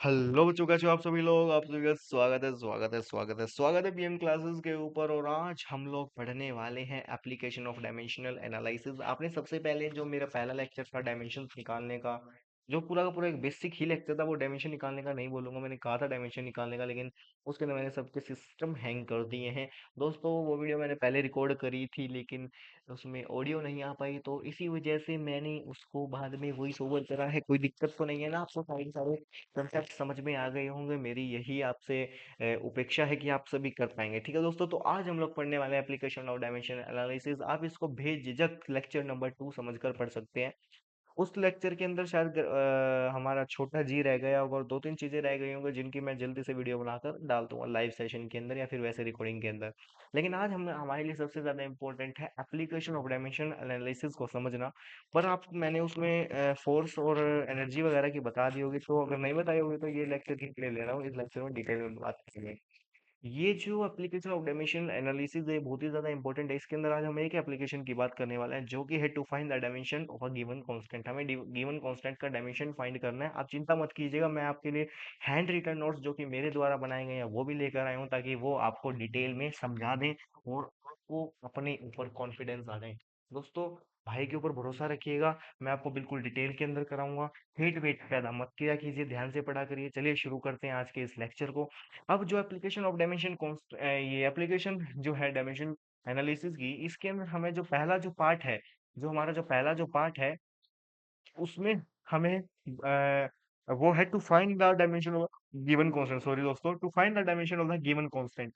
Hello बच्चों, कैसे हो आप सभी लोग। आप सभी का स्वागत है पीएम क्लासेस के ऊपर। और आज हम लोग पढ़ने वाले हैं एप्लीकेशन ऑफ डायमेंशनल एनालिसिस। आपने सबसे पहले जो मेरा पहला लेक्चर था डायमेंशन निकालने का, जो पूरा का पूरा एक बेसिक ही लेक्चर था, वो डायमेंशन निकालने का नहीं बोलूंगा, मैंने कहा था डायमेंशन निकालने का, लेकिन उसके अंदर मैंने सबके सिस्टम हैंग कर दिए हैं। दोस्तों वो वीडियो मैंने पहले रिकॉर्ड करी थी, लेकिन उसमें ऑडियो नहीं आ पाई, तो इसी वजह से मैंने उसको बाद में वॉइस ओवर करा है। कोई दिक्कत तो नहीं है ना आपको? सारे सारे कंसेप्ट समझ में आ गए होंगे। मेरी यही आपसे उपेक्षा है कि आप सभी कर पाएंगे। ठीक है दोस्तों, तो आज हम लोग पढ़ने वाले हैं एप्लीकेशन ऑफ डायमेंशन एनालिसिस। आप इसको बेझिझक लेक्चर नंबर 2 समझकर पढ़ सकते हैं। उस लेक्चर के अंदर शायद हमारा छोटा जी रह गया होगा और दो तीन चीजें रह गई होंगी, जिनकी मैं जल्दी से वीडियो बनाकर डाल दूंगा लाइव सेशन के अंदर या फिर वैसे रिकॉर्डिंग के अंदर। लेकिन आज हम हमारे लिए सबसे ज्यादा इंपॉर्टेंट है एप्लीकेशन ऑफ डायमेंशन एनालिसिस को समझना। पर आप मैंने उसमें फोर्स और एनर्जी वगैरह की बता दी होगी, तो अगर नहीं बताई होगी तो ये लेक्चर के लिए ले रहा हूँ। इस लेक्चर में डिटेल में बात करेंगे। ये जो एप्लीकेशन ऑफ डायमेंशन एनालिसिस है, बहुत ही ज्यादा इंपॉर्टेंट है। इसके अंदर आज हम एक एप्लीकेशन की बात करने वाले हैं, जो कि है to find the dimension of a given constant. हमें गिवन कांस्टेंट का डायमेंशन फाइंड करना है। आप चिंता मत कीजिएगा, मैं आपके लिए हैंड रिटन नोट्स जो कि मेरे द्वारा बनाए गए हैं वो भी लेकर आया हूँ, ताकि वो आपको डिटेल में समझा दें और आपको अपने ऊपर कॉन्फिडेंस आ जाए। दोस्तों, भाई के ऊपर भरोसा रखिएगा, मैं आपको बिल्कुल डिटेल के अंदर कराऊंगा। हेट वेट पैदा मत किया कीजिए, ध्यान से पढ़ा करिए। चलिए शुरू करते हैं आज के इस लेक्चर को। अब जो एप्लीकेशन ऑफ डायमेंशन ये एप्लीकेशन जो है डायमेंशन एनालिसिस की, इसके अंदर हमें जो पहला जो पार्ट है, जो हमारा जो पहला जो पार्ट है, उसमें हमें वो है to find the dimension of given constant. Sorry दोस्तों, to find the dimension of the given constant.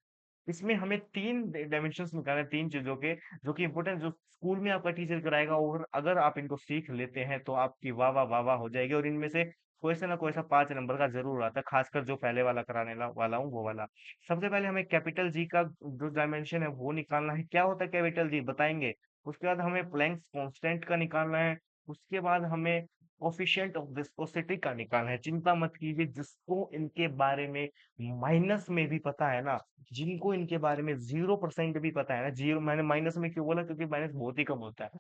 इसमें हमें तीन डायमेंशंस निकालने हैं, तीन चीजों के, जो कि इंपॉर्टेंट, जो स्कूल में आपका टीचर कराएगा, और अगर आप इनको सीख लेते हैं तो आपकी वाह वाह वाह वाह हो जाएगी। और इनमें से कोई सा ना कोई सा 5 नंबर का जरूर आता है, खासकर जो पहले वाला कराने वाला हूँ वो वाला। सबसे पहले हमें कैपिटल जी का जो डायमेंशन है वो निकालना है। क्या होता है कैपिटल जी, बताएंगे। उसके बाद हमें प्लैंक्स कांस्टेंट का निकालना है। उसके बाद हमें कोफिशिएंट ऑफ विस्कोसिटी का निकालना है। चिंता मत कीजिए, जिसको इनके बारे में माइनस में भी पता है ना, जिनको इनके बारे में 0% भी पता है ना, जीरो, मैंने माइनस में क्यों बोला, क्योंकि माइनस बहुत ही कम होता है।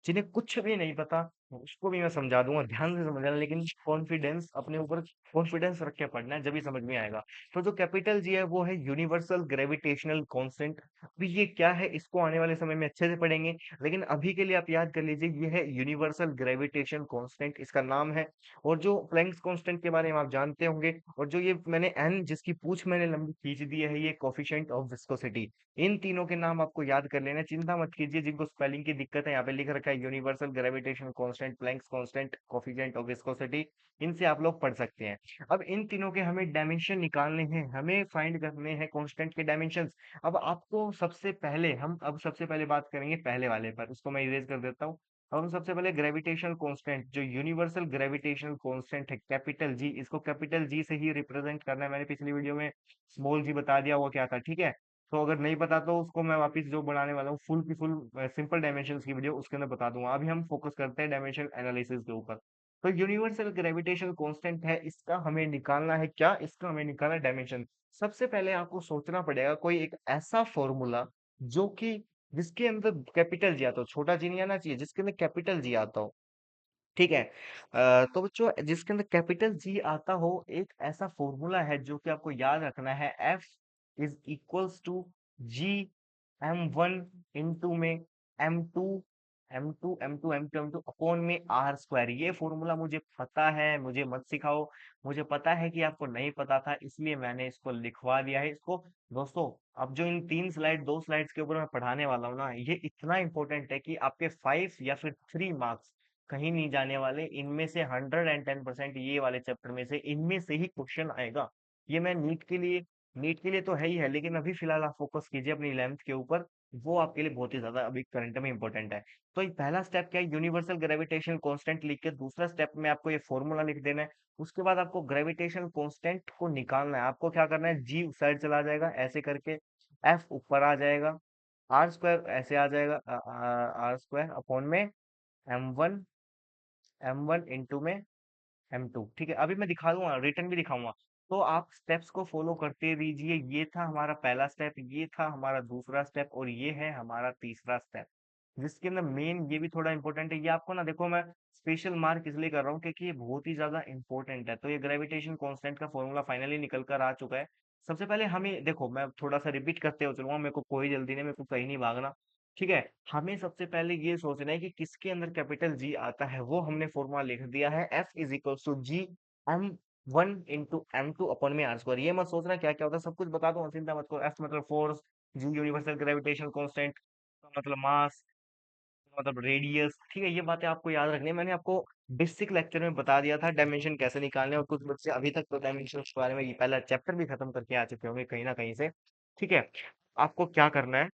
जिन्हें कुछ भी नहीं पता, उसको भी मैं समझा दूंगा, ध्यान से समझना, लेकिन कॉन्फिडेंस अपने ऊपर, कॉन्फिडेंस रख के पढ़ना है, जब भी समझ में आएगा। तो जो कैपिटल जी है वो है यूनिवर्सल ग्रेविटेशनल कांस्टेंट। अभी ये क्या है, इसको आने वाले समय में अच्छे से पढ़ेंगे, लेकिन अभी के लिए आप याद कर लीजिए, ये है यूनिवर्सल ग्रेविटेशन कांस्टेंट, इसका नाम है। और जो प्लैंक्स कांस्टेंट के बारे में आप जानते होंगे, और जो ये मैंने एन जिसकी पूछ मैंने लंबी खींच दी है, ये कोफिशिएंट ऑफ विस्कोसिटी। इन तीनों के नाम आपको याद कर लेना, चिंता मत कीजिए। जिनको स्पेलिंग की दिक्कत है, यहाँ पे लिख रखा है universal gravitation constant, Planck's constant, coefficient of viscosity. इनसे आप लोग पढ़ सकते हैं। अब इन तीनों के हमें डायमेंशन निकालने हैं, हमें फाइंड करने हैं कांस्टेंट के डायमेंशन। अब आपको सबसे पहले हम अब सबसे पहले बात करेंगे पहले वाले पर, उसको मैं इरेज कर देता हूँ। अब हम सबसे पहले ग्रेविटेशनल कांस्टेंट, जो यूनिवर्सल ग्रेविटेशनल कांस्टेंट है कैपिटल जी, इसको कैपिटल जी से ही रिप्रेजेंट करना है। मैंने पिछली वीडियो में स्मॉल जी बता दिया वो क्या था, ठीक है। तो अगर नहीं पता तो उसको मैं वापस जो बनाने वाला हूँ फुल की फुल सिंपल डायमेंशंस की वीडियो, उसके अंदर बता दूंगा। अभी हम फोकस करते हैं डायमेंशन एनालिसिस के ऊपर। तो यूनिवर्सल ग्रेविटेशनल कांस्टेंट है, इसका हमें निकालना है क्या, इसका हमें निकालना है डायमेंशन। सबसे पहले आपको सोचना पड़ेगा कोई एक ऐसा फॉर्मूला जो कि जिसके अंदर कैपिटल जी आता हो, छोटा जी नहीं आना चाहिए, जिसके अंदर कैपिटल जी आता हो। ठीक है। तो बच्चों, जिसके अंदर कैपिटल जी आता हो, एक ऐसा फॉर्मूला है जो कि आपको याद रखना है। F is equals to G M1 into में M2 अपॉन में R²। ये फॉर्मूला मुझे पता है, मुझे मत सिखाओ। मुझे पता है कि आपको नहीं पता था, इसलिए मैंने इसको लिखवा दिया है इसको। दोस्तों, अब जो इन 3 स्लाइड 2 स्लाइड्स के ऊपर मैं पढ़ाने वाला हूँ ना, ये इतना इंपॉर्टेंट है कि आपके 5 या फिर 3 मार्क्स कहीं नहीं जाने वाले। इनमें से 110% ये वाले चैप्टर में से इनमें से ही क्वेश्चन आएगा। ये मैं नीट के लिए तो है ही है, लेकिन अभी फिलहाल आप फोकस कीजिए अपनी 11th के ऊपर। वो आपके लिए बहुत ही ज्यादा अभी करंट में इंपॉर्टेंट है। तो ये पहला स्टेप क्या है, यूनिवर्सल ग्रेविटेशन कांस्टेंट लिख के दूसरा स्टेप में आपको ये फॉर्मूला लिख देना है। उसके बाद आपको ग्रेविटेशन कांस्टेंट को निकालना है। आपको क्या करना है, जी उस साइड चला जाएगा ऐसे करके, एफ ऊपर आ जाएगा, R² ऐसे आ जाएगा, R² अपॉन में M1 M1 इंटू में M2। ठीक है, अभी मैं दिखा दूंगा, रिटर्न भी दिखाऊंगा। तो आप स्टेप्स को फॉलो करते रहिए। ये था हमारा पहला स्टेप, ये था हमारा दूसरा स्टेप, और ये है हमारा तीसरा स्टेप। जिसके अंदर मेन ये भी थोड़ा इंपॉर्टेंट है, ये आपको ना देखो मैं स्पेशल मार्क इसलिए कर रहा हूँ क्योंकि ये बहुत ही ज्यादा इंपॉर्टेंट है। तो ये ग्रेविटेशन कांस्टेंट का फॉर्मूला फाइनली निकल कर आ चुका है। सबसे पहले हमें देखो, मैं थोड़ा सा रिपीट करते हुए चलूंगा, मेरे को कोई जल्दी नहीं, मेरे को कहीं नहीं भागना। ठीक है, हमें सबसे पहले ये सोचना है कि किसके अंदर कैपिटल जी आता है, वो हमने फॉर्मूला लिख दिया है, F is equal to G M one into M two upon में आर स्क्वायर। ये मत सोचना क्या क्या होता है, सब कुछ बता दूं, चिंता मत करो। एफ मतलब फोर्स, जी यूनिवर्सल ग्रेविटेशन कांस्टेंट, मतलब मास, मतलब रेडियस। ठीक है, ये बातें आपको याद रखनी है। मैंने आपको बेसिक लेक्चर में बता दिया था डायमेंशन कैसे निकालने, और कुछ बच्चे अभी तक तो डायमेंशन के बारे में ये पहला चैप्टर भी खत्म करके आ चुके होंगे कहीं ना कहीं से। ठीक है, आपको क्या करना है,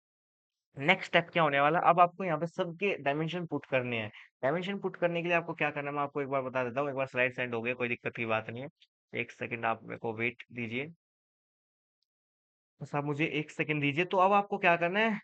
नेक्स्ट स्टेप क्या होने वाला, अब आपको यहाँ पे सबके डायमेंशन पुट करने हैं। डायमेंशन पुट करने के लिए आपको क्या करना है, मैं आपको एक बार बता देता हूँ। एक बार स्लाइड सेंड हो गया, कोई दिक्कत की बात नहीं है। एक सेकंड आप मेरे को वेट दीजिए, बस आप मुझे एक सेकंड दीजिए। तो अब आपको क्या करना है,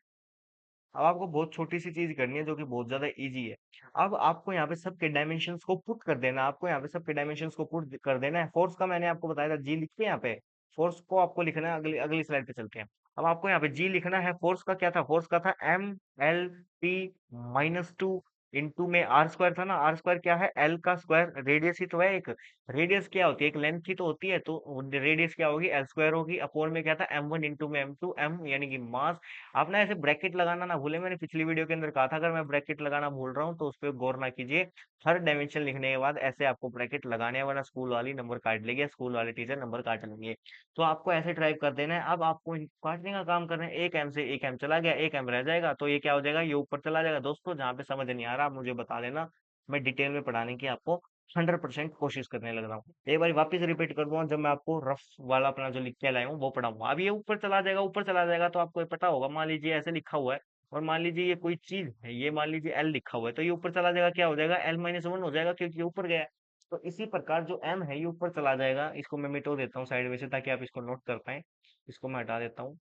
अब आपको बहुत छोटी सी चीज करनी है जो कि बहुत ज्यादा इजी है। अब आपको यहाँ पे सबके डायमेंशंस को पुट कर देना है, आपको यहाँ पे सबके डायमेंशंस को पुट कर देना है। फोर्स का मैंने आपको बताया था, जी लिख के यहाँ पे फोर्स को आपको लिखना है। अगली अगली स्लाइड पे चलते हैं। अब आपको यहाँ पे जी लिखना है। फोर्स का क्या था, फोर्स का था एम एल टी -2 इंटू में आर स्क्वायर था ना। आर स्क्वायर क्या है, एल का स्क्वायर, रेडियस ही तो है एक। रेडियस क्या होती है, एक लेंथ ही तो होती है, तो रेडियस क्या होगी, एल स्क्वायर होगी। अपोन में क्या था, एम वन इंटू में एम टू, एम यानी कि मास। आप ना ऐसे ब्रैकेट लगाना ना भूले, मैंने पिछली वीडियो के अंदर कहा था, अगर मैं ब्रैकेट लगाना भूल रहा हूँ तो उस पर गौर ना कीजिए। हर डायमेंशन लिखने के बाद ऐसे आपको ब्रैकेट लगाने हैं, वरना स्कूल वाली नंबर काट लेगी, या स्कूल वाले टीचर नंबर काट लेंगे। तो आपको ऐसे टाइप कर देना है। अब आपको काटने का काम करना है। एक एम से एक एम चला गया, एक एम रह जाएगा, तो ये क्या हो जाएगा, ये ऊपर चला जाएगा। दोस्तों जहाँ पे समझ नहीं आ रहा आप मुझे बता देना, मैं डिटेल में पढ़ाने की आपको 100% कोशिश करने लग रहा हूँ। एक बार वापस रिपीट कर दूंगा, जब मैं आपको रफ वाला अपना जो लिख के लाया हूँ वो पढ़ाऊंगा। अब ये ऊपर चला जाएगा, ऊपर चला जाएगा तो आपको ये पता होगा, मान लीजिए ऐसे लिखा हुआ है, और मान लीजिए ये कोई चीज है, ये मान लीजिए एल लिखा हुआ है, तो ये ऊपर चला जाएगा, क्या हो जाएगा, L-1 हो जाएगा, क्योंकि ये ऊपर गया है। तो इसी प्रकार जो एम है ये ऊपर चला जाएगा। इसको मैं मिटो देता हूँ साइड में से, ताकि आप इसको नोट कर पाए। इसको मैं हटा देता हूँ।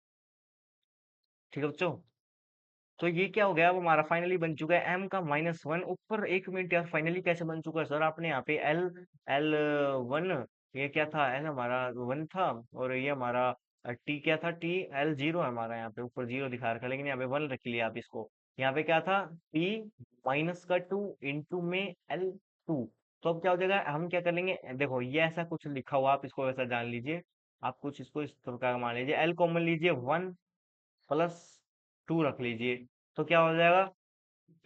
ठीक है बच्चों, तो ये क्या हो गया, अब हमारा फाइनली बन चुका है एम का -1 ऊपर। एक मिनट यार, फाइनली कैसे बन चुका है सर, आपने यहाँ पे एल एल वन, ये क्या था, एल हमारा वन था, और ये हमारा टी क्या था, टी L0 है हमारा, यहाँ पे ऊपर जीरो दिखा रखा है, लेकिन यहाँ पे वन रख लिया आप इसको। यहाँ पे क्या था, टी -2 इंटू में L2। तो अब क्या हो जाएगा, हम क्या कर लेंगे, देखो ये ऐसा कुछ लिखा हुआ, आप इसको वैसा जान लीजिए। आप कुछ इसको इस प्रकार का मान लीजिए, एल कॉमन लीजिए, 1+2 रख लीजिए। तो क्या हो जाएगा,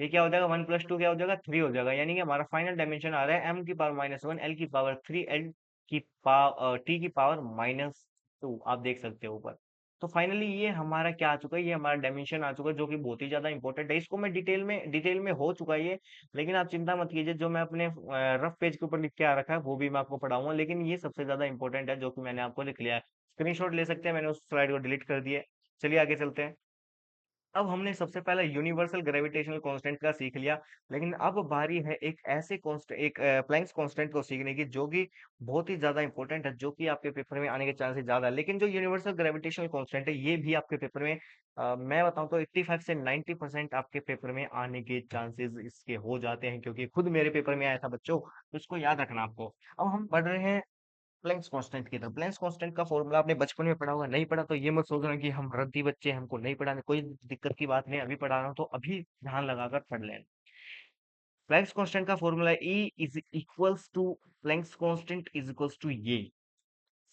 ये क्या हो जाएगा, 1+2 क्या हो जाएगा, 3 हो जाएगा। यानी कि हमारा फाइनल डायमेंशन आ रहा है एम की पावर -1, एल की पावर 3, एल की पावर टी की पावर -2। आप देख सकते हो ऊपर। तो फाइनली ये हमारा क्या आ चुका है, ये हमारा डायमेंशन आ चुका है, जो कि बहुत ही ज्यादा इंपॉर्टेंट है। इसको मैं डिटेल में हो चुका है ये, लेकिन आप चिंता मत कीजिए, जो मैं अपने रफ पेज के ऊपर लिख के आ रखा है वो भी मैं आपको पढ़ाऊंगा, लेकिन ये सबसे ज्यादा इंपॉर्टेंट है जो कि मैंने आपको लिख लिया है। स्क्रीनशॉट ले सकते हैं, मैंने उस स्लाइड को डिलीट कर दिया है। चलिए आगे चलते हैं। अब हमने सबसे पहले यूनिवर्सल ग्रेविटेशनल कांस्टेंट का सीख लिया, लेकिन अब बारी है एक ऐसे कांस्टेंट, एक प्लैंक्स कांस्टेंट को सीखने की, जो कि बहुत ही ज्यादा इंपॉर्टेंट है, जो कि आपके पेपर में आने के चांसेस ज्यादा है। लेकिन जो यूनिवर्सल ग्रेविटेशनल कांस्टेंट है, ये भी आपके पेपर में मैं बताऊं तो 85 से 90% आपके पेपर में आने के चांसेस इसके हो जाते हैं, क्योंकि खुद मेरे पेपर में आया था बच्चों, तो इसको याद रखना आपको। अब हम पढ़ रहे हैं प्लैंक्स कांस्टेंट की तरफ। प्लैंक्स कांस्टेंट का फॉर्मूला आपने बचपन में पढ़ा होगा, नहीं पढ़ा तो ये मत सोचना कि हम रद्दी बच्चे हैं, हमको नहीं पढ़ाने, कोई दिक्कत की बात नहीं है, अभी पढ़ा रहा हूँ तो अभी ध्यान लगाकर पढ़ लेना। प्लैंक्स कांस्टेंट का formula E is equals to, Planck's constant is equals to ये।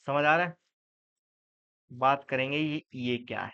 समझ आ रहा है, बात करेंगे ये क्या है।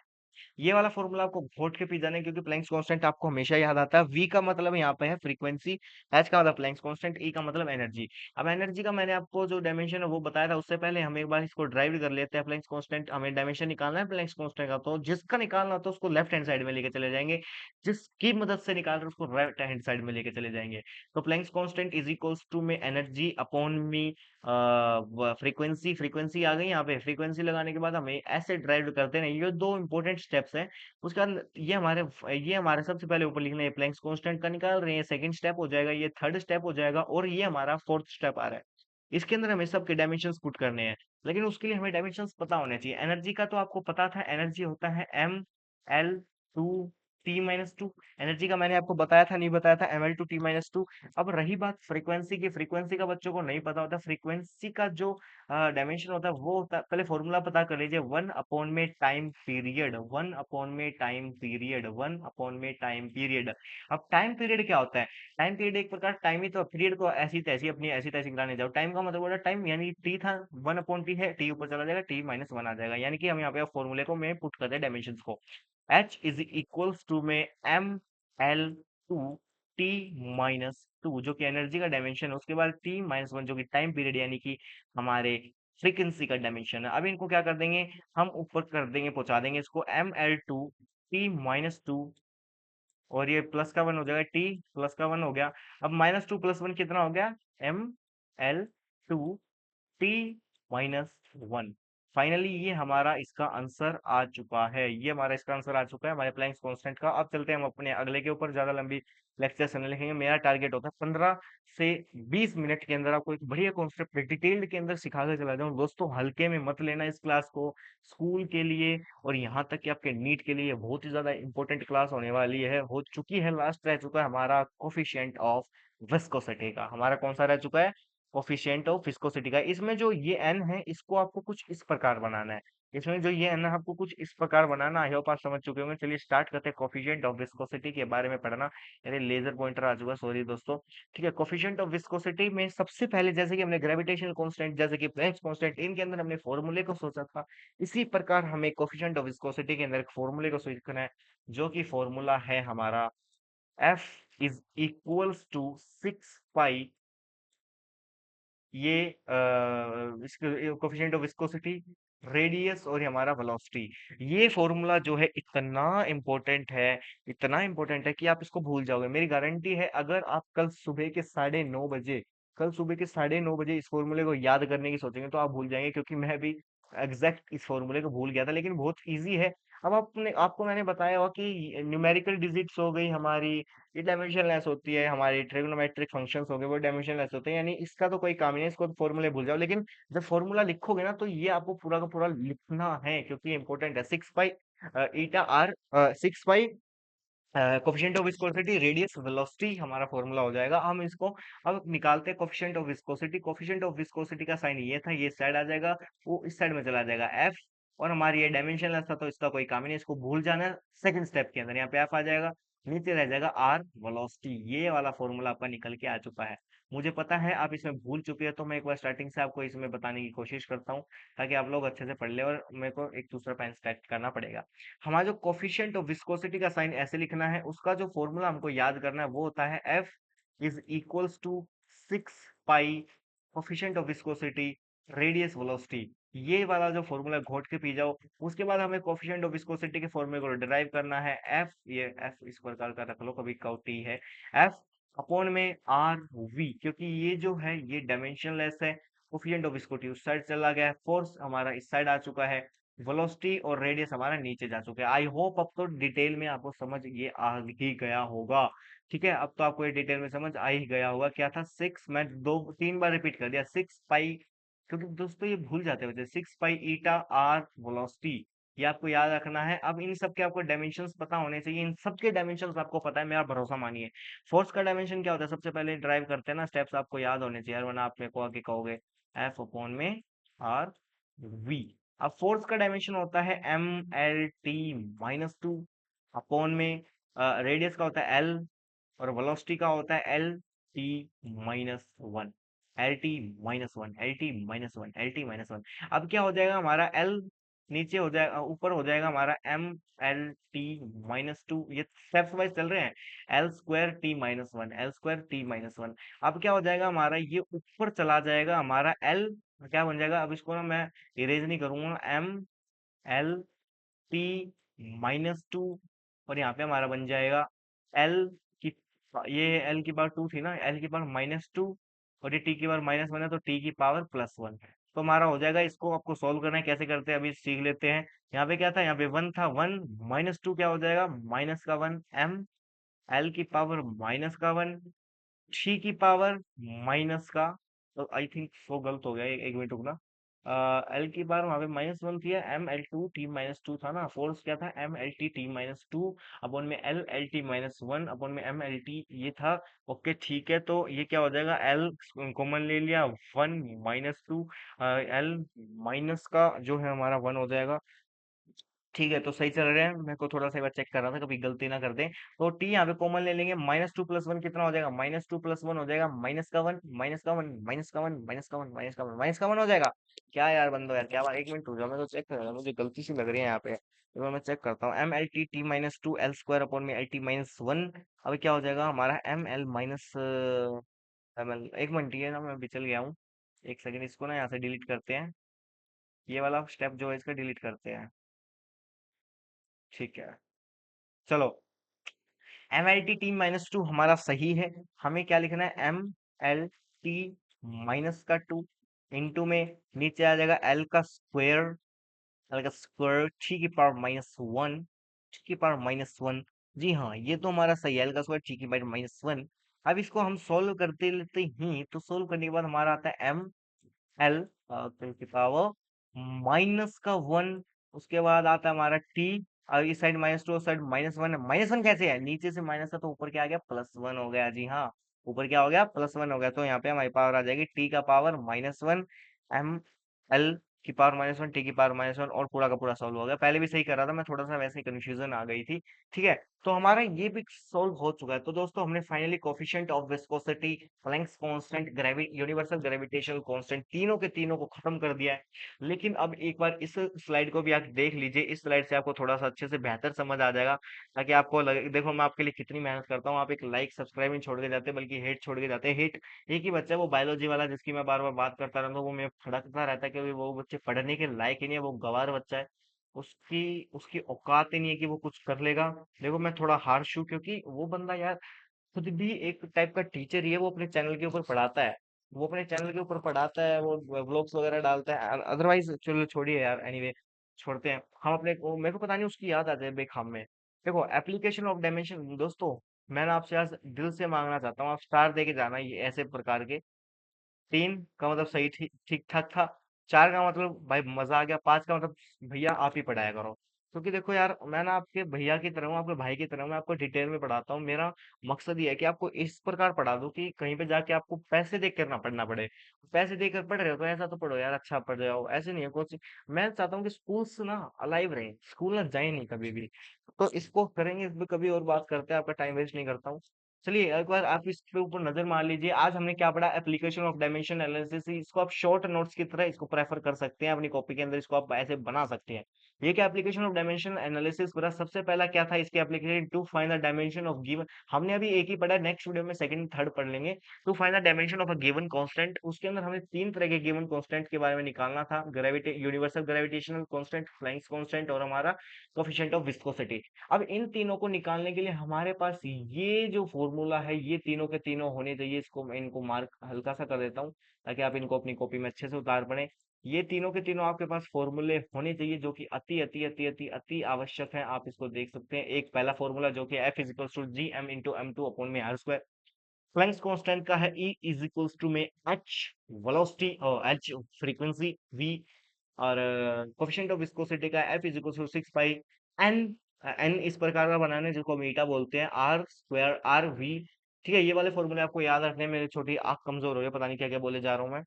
ये वाला फॉर्मूला आपको घोट के पी जाना है, क्योंकि प्लैंक्स कांस्टेंट आपको हमेशा याद आता है। वी का मतलब यहाँ पे है फ्रीक्वेंसी, एच का मतलब प्लैंक्स कांस्टेंट, ई का मतलब एनर्जी। अब एनर्जी का मैंने आपको जो डायमेंशन है वो बताया था, उससे पहले हम एक बार इसको ड्राइव कर लेते हैं। प्लैंक्स कांस्टेंट हमें डायमेंशन निकालना है प्लैंक्स कांस्टेंट का, तो जिसका निकालना होता है उसको लेफ्ट हैंड साइड में लेके चले जाएंगे, जिसकी मदद से निकाल रहे हैं उसको राइट हैंड साइड में लेके चले जाएंगे। तो Planck's constant is equals to में energy upon me frequency. Frequency आ गई यहाँ पे, फ्रीक्वेंसी लगाने के बाद हमें ऐसे ड्राइव करते हैं। ये दो इंपॉर्टेंट स्टेप्स हैं। उसके बाद ये हमारे सबसे पहले ऊपर लिखना है, प्लैंक्स कांस्टेंट का निकाल रहे हैं, सेकंड स्टेप हो जाएगा, ये थर्ड स्टेप हो जाएगा, और ये हमारा फोर्थ स्टेप आ रहा है। इसके अंदर हमें सबके डायमेंशंस पुट करने हैं, लेकिन उसके लिए हमें डायमेंशंस पता होने चाहिए। एनर्जी का तो आपको पता था, एनर्जी होता है M L 2 T-2। एनर्जी का मैंने आपको बताया था नहीं बताया था, Ml/T-2। अब रही बात फ्रीक्वेंसी की, फ्रीक्वेंसी का बच्चों को नहीं पता होता। फ्रीक्वेंसी का जो डायमेंशन होता है वो होता है, पहले फॉर्मूला पता कर लीजिए, 1/टाइम पीरियड, 1/टाइम पीरियड, 1/टाइम पीरियड। अब टाइम पीरियड क्या होता है? टाइम पीरियड एक प्रकार टाइम ही तो, पीरियड को ऐसी तैसी अपनी ऐसी तैसी गिनाने जाओ। टाइम का मतलब होता है टाइम, यानी टी था, 1/टी है, टी ऊपर चला जाएगा, T-1 आ जाएगा। यानी कि हम यहाँ पे फॉर्मूले को में पुट करते हैं डायमेंशन को, H इज इक्वल्स टू में Ml/T-2, जो कि एनर्जी का डायमेंशन है, उसके बाद T-1 जो कि टाइम पीरियड यानी कि हमारे फ्रीक्वेंसी का डायमेंशन है। अब इनको क्या कर देंगे, हम ऊपर कर देंगे, पहुंचा देंगे इसको Ml/T-2, और ये प्लस का वन हो जाएगा, T प्लस का वन हो गया। अब -2 + 1 कितना हो गया? Ml/T-1। फाइनली ये हमारा इसका आंसर आ चुका है, ये हमारा इसका आंसर आ चुका है हमारे प्लैंक्स कांस्टेंट का। अब चलते हैं हम अपने अगले के ऊपर, ज्यादा लंबी लेक्चर नहीं लिखेंगे। मेरा टारगेट होता है 15 से 20 मिनट के अंदर आपको एक बढ़िया कॉन्सेप्ट डिटेल्ड के अंदर सिखा के चला जाऊं। दोस्तों हल्के में मत लेना इस क्लास को, स्कूल के लिए और यहाँ तक कि आपके नीट के लिए बहुत ही ज्यादा इंपॉर्टेंट क्लास होने वाली है, हो चुकी है। लास्ट रह चुका है हमारा कोफिशिएंट ऑफ विस्कोसिटी का, हमारा कौन सा रह चुका है? कोफिशिएंट ऑफ विस्कोसिटी का। इसमें जो ये एन है इसको आपको कुछ इस प्रकार बनाना है, इसमें जो ये एन है आपको कुछ इस प्रकार बनाना। आई होप आप समझ चुके होंगे। चलिए स्टार्ट करते हैं कोफिशिएंट ऑफ विस्कोसिटी के बारे में पढ़ना। अरे लेजर पॉइंटर आ चुका, सॉरी दोस्तों। ठीक है, कोफिशिएंट ऑफ विस्कोसिटी में सबसे पहले जैसे कि हमने ग्रेविटेशनल कांस्टेंट, जैसे कि प्लैंक्स कांस्टेंट, इनके अंदर हमने फॉर्मूले को सोचा था, इसी प्रकार हमें कोफिशिएंट ऑफ विस्कोसिटी के अंदर एक फॉर्मूले को सीखना है, जो कि फॉर्मूला है हमारा F इज इक्वल्स टू 6 पाई, ये इसके कोफिशिएंट ऑफ विस्कोसिटी, रेडियस और ये हमारा वेलोसिटी। ये फॉर्मूला जो है इतना इंपॉर्टेंट है, इतना इंपॉर्टेंट है कि आप इसको भूल जाओगे। मेरी गारंटी है, अगर आप कल सुबह के 9:30 बजे, कल सुबह के 9:30 बजे इस फॉर्मूले को याद करने की सोचेंगे तो आप भूल जाएंगे, क्योंकि मैं भी एग्जैक्ट इस फॉर्मूले को भूल गया था, लेकिन बहुत इजी है। अब आपको मैंने बताया हुआ कि न्यूमेरिकल डिजिट्स हो गई हमारी, ये डायमेंशनलेस होती है, हमारी ट्रिग्नोमेट्रिक फंक्शंस हो गए वो डायमेंशनलेस होते हैं, यानी इसका तो कोई काम ही नहीं, इसको फॉर्मूले भूल जाओ। लेकिन जब फॉर्मूला लिखोगे ना तो ये आपको पूरा का पूरा लिखना है, क्योंकि इंपॉर्टेंट है। 6 pi eta R, 6 pi coefficient of viscosity, radius, velocity हमारा फॉर्मूला हो जाएगा। हम इसको अब निकालते हैं coefficient of viscosity. Coefficient of viscosity का साइन ये था, ये साइड आ जाएगा, वो इस साइड में चला जाएगा एफ, और हमारी ये डायमेंशनलेस था तो इसका कोई काम ही नहीं, इसको भूल जाना है। सेकंड स्टेप के अंदर यहाँ पे एफ आ जाएगा, नीचे रह जाएगा आर, वेलोसिटी। ये वाला फॉर्मूला आपका निकल के आ चुका है। मुझे पता है आप इसमें भूल चुके हैं, तो मैं एक बार स्टार्टिंग से आपको इसमें बताने की कोशिश करता हूँ, ताकि आप लोग अच्छे से पढ़ ले, और मेरे को एक दूसरा पेन स्टार्ट करना पड़ेगा। हमारा जो कोफिशिएंट ऑफ विस्कोसिटी का साइन ऐसे लिखना है, उसका जो फॉर्मूला हमको याद करना है वो होता है F is equals to 6 pi coefficient of viscosity, radius, velocity. ये वाला जो फॉर्मूला घोट के पी जाओ। उसके बाद हमें कोफिशिएंट ऑफ विस्कोसिटी के फॉर्मूले को डिराइव करना है, एफ, ये एफ इस प्रकार का रख लो, कभी टी है, एफ अपॉन में आर वी, क्योंकि ये जो है ये डायमेंशनलेस है। कोफिशिएंट ऑफ विस्कोसिटी उस साइड चला गया है, फोर्स हमारा इस साइड आ चुका है, वेलोसिटी और रेडियस हमारा नीचे जा चुके हैं। आई होप अब तो डिटेल में आपको समझ ये आ ही गया होगा। ठीक है, अब तो आपको ये डिटेल में समझ आ ही गया होगा। क्या था? सिक्स, मैं दो तीन बार रिपीट कर दिया, 6 पाई, क्योंकि दोस्तों ये भूल जाते हैं बच्चे। 6 पाई ईटा आर वेलोसिटी, ये आपको याद रखना है। अब इन सब के आपको डायमेंशंस पता होने चाहिए, इन सब के डायमेंशंस आपको पता है, मेरा भरोसा मानिए। फोर्स का डायमेंशन क्या होता है? सबसे पहले ड्राइव करते हैं ना, स्टेप्स आपको याद होने चाहिए, वरना आप मेरे को आगे कहोगे एफ अपॉन में आर वी। अब फोर्स का डायमेंशन होता है Ml/T-2 अपॉन में रेडियस का होता है एल, और वेलोसिटी का होता है Lt-1, Lt-1, Lt-1, Lt-1। अब क्या हो जाएगा हमारा एल, नीचे हो जाएगा, ऊपर हो जाएगा हमारा Ml/T-2, ये स्टेप्स वाइज चल रहे हैं, L²T-1, L²T-1। अब क्या हो जाएगा हमारा, ये ऊपर चला जाएगा हमारा एल, क्या बन जाएगा, अब इसको ना मैं इरेज नहीं करूंगा, Ml/T-2, और यहाँ पे हमारा बन जाएगा एल की, ये एल की पावर टू थी ना, एल की पावर -2, और ये टी की पावर -1 है, तो टी की पावर +1। तो हमारा हो जाएगा, इसको आपको सोल्व करना है, कैसे करते हैं अभी सीख लेते हैं। यहाँ पे क्या था, यहाँ पे 1 था, 1 -2 क्या हो जाएगा, माइनस का 1, एम, एल की पावर -1, टी की पावर माइनस का, तो आई थिंक सो गलत हो गया, एक मिनट रुकना, एल की बार वहां पे -1 थी, एम एल टू टी -2 था ना, फोर्स क्या था, M L T T -2 upon में एल एल टी -1 अपॉन में एम एल टी, ये था। ओके ठीक है, तो ये क्या हो जाएगा, एल कॉमन ले लिया, 1 -2, एल माइनस का जो है हमारा 1 हो जाएगा। ठीक है, तो सही चल रहे हैं, मेरे को थोड़ा सा एक बार चेक कर रहा था कभी गलती ना कर दें। तो टी यहाँ पे कॉमन ले लेंगे, -2 + 1 कितना हो जाएगा, -2 + 1 हो जाएगा -1, -1, -1, -1, -1, -1 हो जाएगा। क्या यार बंदो यार, क्या बात, 1 मिनट रुक जाओ, मैं तो चेक कर रहा हूँ, मुझे गलती सी लग रही है यहाँ पे, तो मैं चेक करता हूँ। M L T T -2 L square upon में एल टी -1, अब क्या हो जाएगा हमारा M L minus M L, 1 minute है ना, मैं भी चल गया हूँ। एक सेकंड, इसको ना यहाँ से डिलीट करते हैं, ये वाला स्टेप जो है इसका डिलीट करते हैं। ठीक है, चलो, एम एल टी टी -2 हमारा सही है। हमें क्या लिखना है, एम एल टी माइनस का 2 इंटू में नीचे आ जाएगा एल का स्क्वायर टी की पावर -1, टी की पावर -1। जी हाँ, ये तो हमारा सही है, एल का स्क्वायर टी की पावर -1। अब इसको हम सोल्व करते लेते ही, तो सोल्व करने के बाद हमारा आता है एम एल की पावर -1। उसके बाद आता है हमारा टी, और इस साइड -2, उस साइड -1 है। -1 कैसे है, नीचे से माइनस है तो ऊपर क्या आ गया, +1 हो गया। जी हाँ, ऊपर क्या हो गया, +1 हो गया, तो यहाँ पे हमारी पावर आ जाएगी टी का पावर -1, एम एल की पावर -1, टी की पावर -1, और पूरा का पूरा सॉल्व हो गया। पहले भी सही कर रहा था मैं, थोड़ा सा वैसे ही कंफ्यूजन आ गई थी। ठीक है, तो हमारा ये भी सॉल्व हो चुका है। तो दोस्तों, हमने finally coefficient of viscosity, Planck's constant, universal gravitational constant, तीनों के तीनों को खत्म कर दिया है। लेकिन अब एक बार इस स्लाइड को भी आप देख लीजिए, इस स्लाइड से आपको थोड़ा सा अच्छे से बेहतर समझ आ जाएगा, ताकि आपको लगे, देखो मैं आपके लिए कितनी मेहनत करता हूँ, आप एक लाइक सब्सक्राइब नहीं छोड़ के जाते, बल्कि हेट छोड़ के जाते हैं। हेट एक ही बच्चा है, वो बायोलॉजी वाला, जिसकी मैं बार बार बात करता रहता हूँ, वो मैं फड़कता रहता है कि वो बच्चे पढ़ने के लायक ही नहीं है, वो गवार बच्चा है, उसकी उसकी औकात ही नहीं है कि वो कुछ कर लेगा। देखो मैं थोड़ा हार्श हूँ, क्योंकि वो बंदा यार खुद भी एक टाइप का टीचर ही है, वो अपने चैनल के ऊपर पढ़ाता है, वो अपने चैनल के ऊपर पढ़ाता है, वो व्लॉग्स वगैरह डालता है। अदरवाइज चलो छोड़िए यार, एनीवे छोड़ते हैं हम अपने को, मेरे को पता नहीं उसकी याद आ जाए बेखाम में। देखो, एप्लीकेशन ऑफ डायमेंशन दोस्तों, मैं ना आपसे आज दिल से मांगना चाहता हूँ, आप स्टार दे के जाना ये ऐसे प्रकार के। 3 का मतलब सही ठीक ठीक ठाक था, 4 का मतलब भाई मजा आ गया, 5 का मतलब भैया आप ही पढ़ाया करो। क्योंकि देखो यार, मैं ना आपके भैया की तरह हूँ, आपके भाई की तरह हूँ, मैं आपको डिटेल में पढ़ाता हूँ। मेरा मकसद ये है कि आपको इस प्रकार पढ़ा दूं कि कहीं पे जाके आपको पैसे देख कर ना पढ़ना पड़े। पैसे देकर पढ़ रहे हो तो ऐसा तो पढ़ो यार, अच्छा पढ़ जाओ, ऐसे नहीं है कुछ। मैं चाहता हूँ कि स्कूल्स ना अलाइव रहे, स्कूल ना जाए नहीं कभी भी। तो इसको करेंगे, इस पे कभी और बात करते हैं, आपका टाइम वेस्ट नहीं करता हूँ। चलिए एक बार आप इसके ऊपर नजर मार लीजिए, आज हमने क्या पढ़ा, एप्लीकेशन ऑफ डायमेंशन एनालिसिस। इसको आप शॉर्ट नोट्स की तरह इसको प्रेफर कर सकते हैं, अपनी कॉपी के अंदर इसको आप ऐसे बना सकते हैं। ये क्या एप्लीकेशन ऑफ डायमेंशन एनालिसिस पढ़ा, सबसे पहला क्या था इसके application, to find the dimension of given. हमने अभी एक ही पढ़ा, नेक्स्ट वीडियो में सेकंड थर्ड पढ़ लेंगे। To find the dimension of a given constant, उसके अंदर हमें 3 तरह के गिवन कांस्टेंट के बारे में निकालना था, gravity universal gravitational constant, flanks constant, और हमारा कोफिशिएंट ऑफ विस्कोसिटी। अब इन तीनों को निकालने के लिए हमारे पास ये जो फॉर्मूला है, ये तीनों के तीनों होने चाहिए। इसको मैं इनको मार्क हल्का सा कर देता हूँ, ताकि आप इनको अपनी कॉपी में अच्छे से उतार पड़े। ये तीनों के तीनों आपके पास फॉर्मूले होने चाहिए, जो कि अति अति अति अति अति आवश्यक है। आप इसको देख सकते हैं, एक पहला फॉर्मूला जो कि F is equals to G M into M two upon में आर स्क्वायर। प्लैंक्स कांस्टेंट का है E इज इक्वल्स टू में H वेलोसिटी और H फ्रीक्वेंसी V, और कोफिशिएंट ऑफ विस्कोसिटी का F is equal to 6 pi N इस प्रकार का बनाना है, जिसको मीटा बोलते हैं, आर स्क्वायर आर वी। ठीक है, ये वाले फॉर्मूले आपको याद रखने में, मेरी छोटी आंख कमजोर हो रही है, पता नहीं क्या क्या बोले जा रहा हूँ मैं।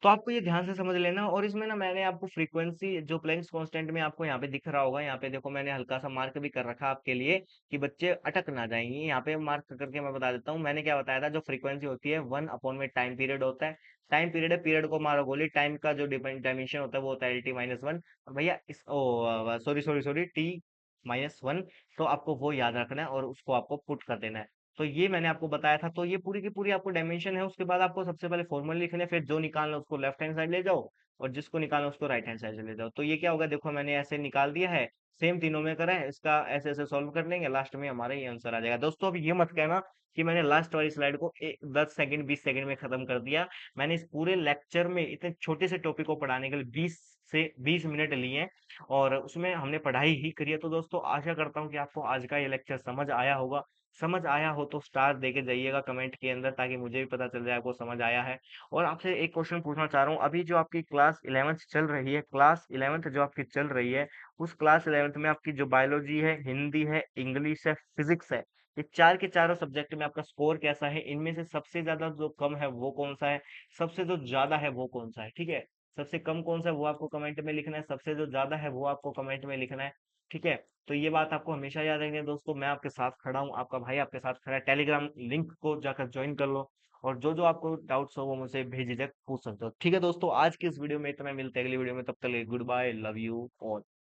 तो आपको ये ध्यान से समझ लेना, और इसमें ना मैंने आपको फ्रीक्वेंसी जो प्लैंक्स कांस्टेंट में आपको यहाँ पे दिख रहा होगा, यहाँ पे देखो मैंने हल्का सा मार्क भी कर रखा आपके लिए, कि बच्चे अटक ना जाएंगे। यहाँ पे मार्क करके मैं बता देता हूँ, मैंने क्या बताया था, जो फ्रीक्वेंसी होती है 1 अपॉन में टाइम पीरियड होता है। टाइम पीरियड है, पीरियड को मारो गोली, टाइम का जो डायमेंशन होता है वो होता है LT-1। और भैया इस ओ सॉरी सॉरी सॉरी T-1, तो आपको वो याद रखना है और उसको आपको पुट कर देना है। तो ये मैंने आपको बताया था, तो ये पूरी की पूरी आपको डायमेंशन है। उसके बाद आपको सबसे पहले फॉर्मूला लिखने, फिर जो निकालना उसको लेफ्ट हैंड साइड ले जाओ, और जिसको निकालना उसको राइट हैंड साइड ले जाओ। तो ये क्या होगा, देखो मैंने ऐसे निकाल दिया है, सेम तीनों में करा है, इसका ऐसे ऐसे सॉल्व कर लेंगे, लास्ट में हमारा ये आंसर आ जाएगा। दोस्तों अब ये मत कहना कि मैंने लास्ट वाली स्लाइड को 10 सेकंड 20 सेकंड में खत्म कर दिया। मैंने इस पूरे लेक्चर में इतने छोटे से टॉपिक को पढ़ाने के लिए 20 से 20 मिनट लिए हैं, और उसमें हमने पढ़ाई ही करी है। तो दोस्तों आशा करता हूँ कि आपको आज का ये लेक्चर समझ आया होगा। समझ आया हो तो स्टार दे के जाइएगा कमेंट के अंदर, ताकि मुझे भी पता चल जाए आपको समझ आया है। और आपसे एक क्वेश्चन पूछना चाह रहा हूँ, अभी जो आपकी क्लास 11th चल रही है, क्लास 11th जो आपकी चल रही है, उस क्लास 11th में आपकी जो बायोलॉजी है, हिंदी है, इंग्लिश है, फिजिक्स है, ये चार के चारों सब्जेक्ट में आपका स्कोर कैसा है? इनमें से सबसे ज्यादा जो कम है वो कौन सा है, सबसे जो ज्यादा है वो कौन सा है? ठीक है, सबसे कम कौन सा है वो आपको कमेंट में लिखना है, सबसे जो ज्यादा है वो आपको कमेंट में लिखना है। ठीक है, तो ये बात आपको हमेशा याद रखनी है दोस्तों, मैं आपके साथ खड़ा हूँ, आपका भाई आपके साथ खड़ा है। टेलीग्राम लिंक को जाकर ज्वाइन कर लो, और जो जो आपको डाउट्स हो वो मुझसे बेझिझक पूछ सकते हो। ठीक है दोस्तों, आज की इस वीडियो में इतना, मिलते हैं अगली वीडियो में, तब तक good bye, love you all.